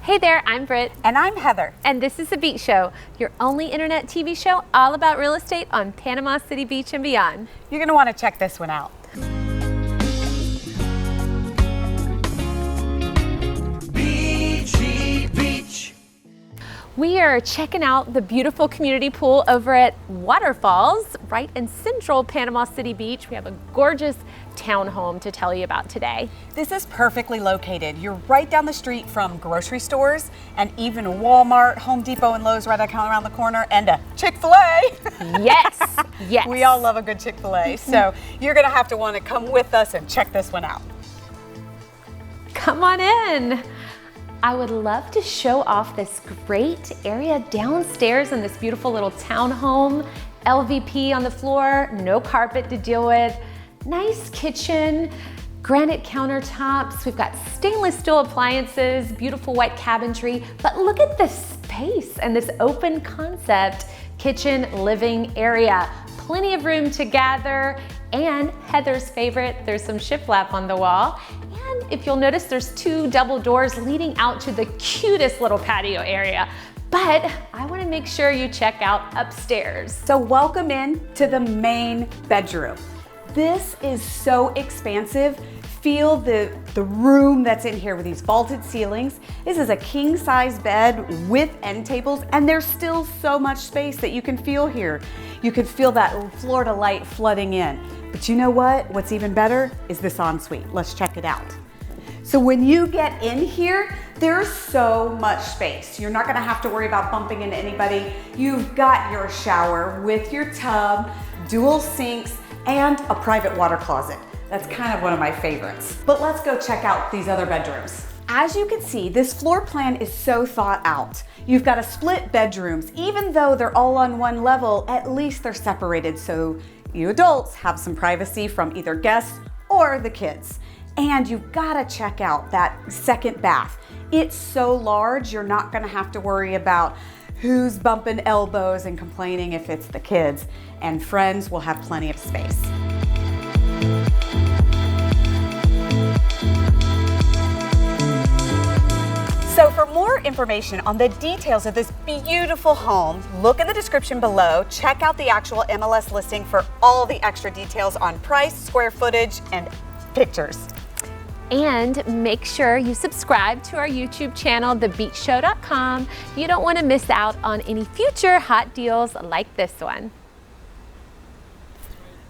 Hey there, I'm Britt. And I'm Heather. And this is The Beach Show, your only internet TV show all about real estate on Panama City Beach and beyond. You're going to want to check this one out. Beachy Beach. We are checking out the beautiful community pool over at Waterfalls, right in central Panama City Beach. We have a gorgeous townhome to tell you about today. This is perfectly located. You're right down the street from grocery stores and even Walmart, Home Depot, and Lowe's right around the corner, and a Chick-fil-A. Yes, yes. We all love a good Chick-fil-A, so you're going to have to want to come with us and check this one out. Come on in. I would love to show off this great area downstairs in this beautiful little townhome. LVP on the floor, no carpet to deal with. Nice kitchen, granite countertops. We've got stainless steel appliances, beautiful white cabinetry. But look at this space and this open concept kitchen living area. Plenty of room to gather, and Heather's favorite, there's some shiplap on the wall. And if you'll notice, there's two double doors leading out to the cutest little patio area. But I want to make sure you check out upstairs. So welcome in to the main bedroom. This is so expansive. Feel the room that's in here with these vaulted ceilings. This is a king size bed with end tables, and there's still so much space that you can feel here. You can feel that Florida light flooding in. But you know what? What's even better is this ensuite. Let's check it out. So when you get in here, there's so much space. You're not gonna have to worry about bumping into anybody. You've got your shower with your tub, dual sinks, and a private water closet. That's kind of one of my favorites. But let's go check out these other bedrooms. As you can see, this floor plan is so thought out. You've got a split bedrooms. Even though they're all on one level, at least they're separated so you adults have some privacy from either guests or the kids. And you've gotta check out that second bath. It's so large, you're not gonna have to worry about who's bumping elbows and complaining if it's the kids. And friends will have plenty of space. So for more information on the details of this beautiful home, look in the description below. Check out the actual MLS listing for all the extra details on price, square footage, and pictures. And make sure you subscribe to our YouTube channel, thebeachshow.com. You don't want to miss out on any future hot deals like this one.